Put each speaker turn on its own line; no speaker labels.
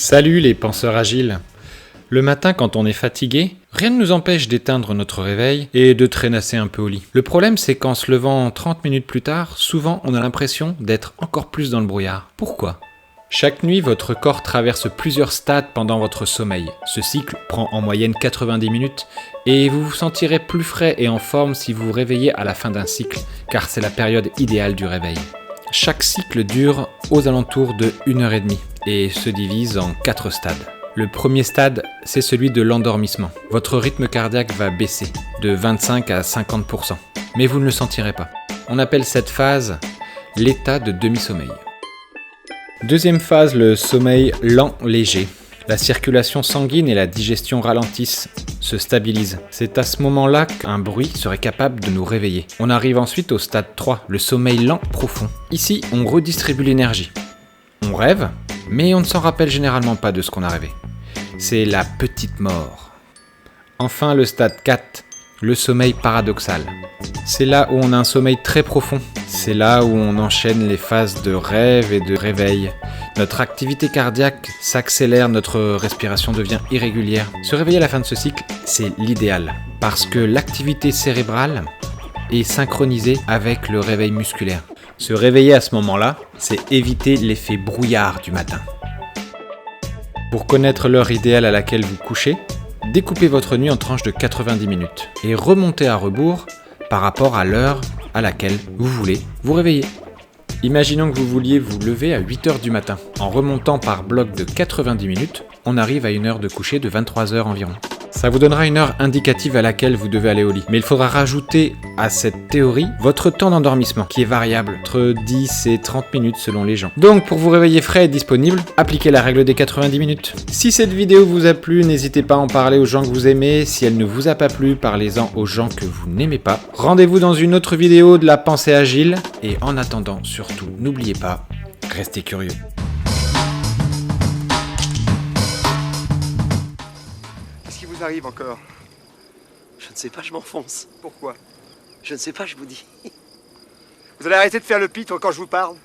Salut les penseurs agiles. Le matin quand on est fatigué, rien ne nous empêche d'éteindre notre réveil et de traînasser un peu au lit. Le problème c'est qu'en se levant 30 minutes plus tard, souvent on a l'impression d'être encore plus dans le brouillard. Pourquoi ? Chaque nuit, votre corps traverse plusieurs stades pendant votre sommeil. Ce cycle prend en moyenne 90 minutes et vous vous sentirez plus frais et en forme si vous vous réveillez à la fin d'un cycle, car c'est la période idéale du réveil. Chaque cycle dure aux alentours de 1h30 et se divise en 4 stades. Le premier stade, c'est celui de l'endormissement. Votre rythme cardiaque va baisser de 25 à 50%, mais vous ne le sentirez pas. On appelle cette phase l'état de demi-sommeil. Deuxième phase, le sommeil lent léger. La circulation sanguine et la digestion ralentissent, se stabilisent. C'est à ce moment-là qu'un bruit serait capable de nous réveiller. On arrive ensuite au stade 3, le sommeil lent profond. Ici, on redistribue l'énergie. On rêve, mais on ne s'en rappelle généralement pas de ce qu'on a rêvé. C'est la petite mort. Enfin, le stade 4, le sommeil paradoxal. C'est là où on a un sommeil très profond. C'est là où on enchaîne les phases de rêve et de réveil. Notre activité cardiaque s'accélère, notre respiration devient irrégulière. Se réveiller à la fin de ce cycle, c'est l'idéal, parce que l'activité cérébrale est synchronisée avec le réveil musculaire. Se réveiller à ce moment-là, c'est éviter l'effet brouillard du matin. Pour connaître l'heure idéale à laquelle vous couchez, découpez votre nuit en tranches de 90 minutes et remontez à rebours par rapport à l'heure à laquelle vous voulez vous réveiller. Imaginons que vous vouliez vous lever à 8h du matin. En remontant par bloc de 90 minutes, on arrive à une heure de coucher de 23h environ. Ça vous donnera une heure indicative à laquelle vous devez aller au lit. Mais il faudra rajouter à cette théorie votre temps d'endormissement, qui est variable, entre 10 et 30 minutes selon les gens. Donc pour vous réveiller frais et disponible, appliquez la règle des 90 minutes. Si cette vidéo vous a plu, n'hésitez pas à en parler aux gens que vous aimez. Si elle ne vous a pas plu, parlez-en aux gens que vous n'aimez pas. Rendez-vous dans une autre vidéo de la pensée agile. Et en attendant, surtout, n'oubliez pas, restez curieux.
Qu'est-ce qui vous arrive encore?
Je ne sais pas, je m'enfonce.
Pourquoi?
Je ne sais pas, je vous dis.
Vous allez arrêter de faire le pitre quand je vous parle?